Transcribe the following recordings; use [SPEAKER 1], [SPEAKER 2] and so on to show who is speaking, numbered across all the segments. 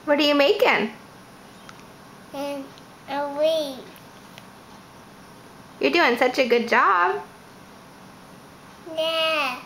[SPEAKER 1] What are you making?
[SPEAKER 2] And a wreath.
[SPEAKER 1] You're doing such a good job.
[SPEAKER 2] Yeah.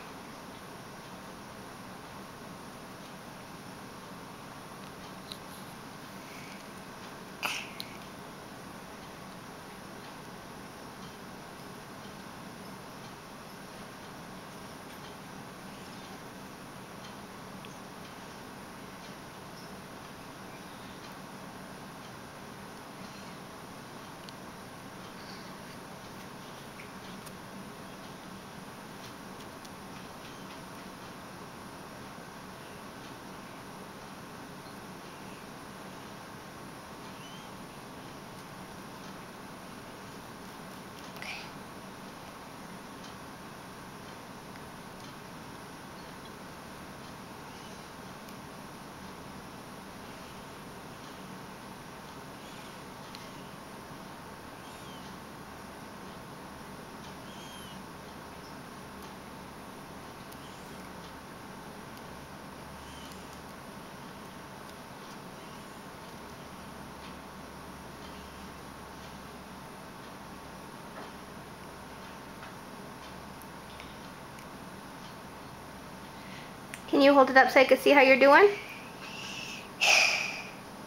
[SPEAKER 1] Can you hold it up so I can see how you're doing?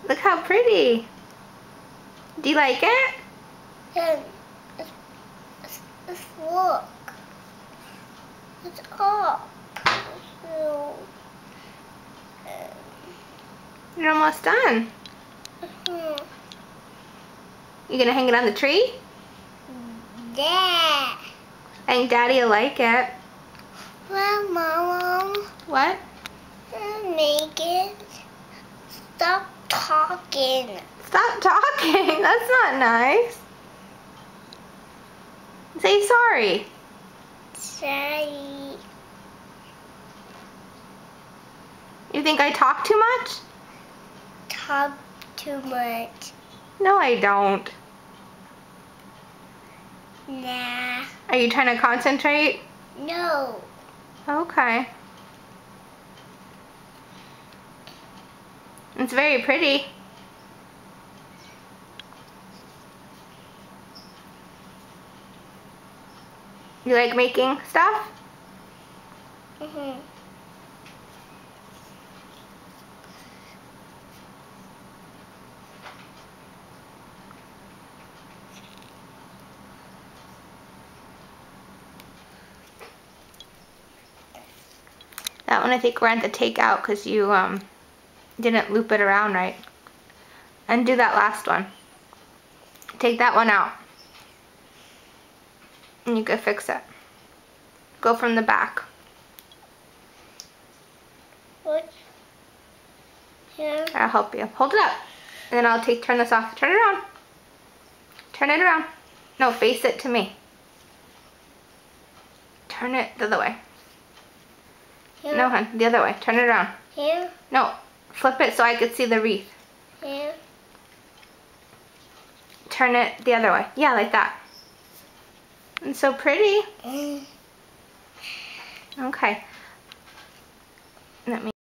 [SPEAKER 1] Look how pretty. Do you like it?
[SPEAKER 2] And it's look. It's up. So,
[SPEAKER 1] You're almost done. You gonna hang it on the tree?
[SPEAKER 2] Yeah.
[SPEAKER 1] I think Daddy will like it.
[SPEAKER 2] Well, Mom,
[SPEAKER 1] What?
[SPEAKER 2] make it. Stop talking.
[SPEAKER 1] Stop talking. That's not nice. Say sorry.
[SPEAKER 2] Sorry.
[SPEAKER 1] You think I talk too much?
[SPEAKER 2] Talk too much.
[SPEAKER 1] No, I don't.
[SPEAKER 2] Nah.
[SPEAKER 1] Are you trying to concentrate?
[SPEAKER 2] No.
[SPEAKER 1] Okay. It's very pretty. You like making stuff? That one I think we're going to take out because you didn't loop it around right. Undo that last one. Take that one out. And you can fix it. Go from the back.
[SPEAKER 2] What? Here.
[SPEAKER 1] I'll help you. Hold it up. And then I'll turn this off. Turn it around. Turn it around. No, face it to me. Turn it the other way.
[SPEAKER 2] Here.
[SPEAKER 1] No, hon, the other way. Turn it around.
[SPEAKER 2] Here.
[SPEAKER 1] No, flip it so I could see the wreath.
[SPEAKER 2] Here.
[SPEAKER 1] Turn it the other way. Yeah, like that. It's so pretty. Okay. Let me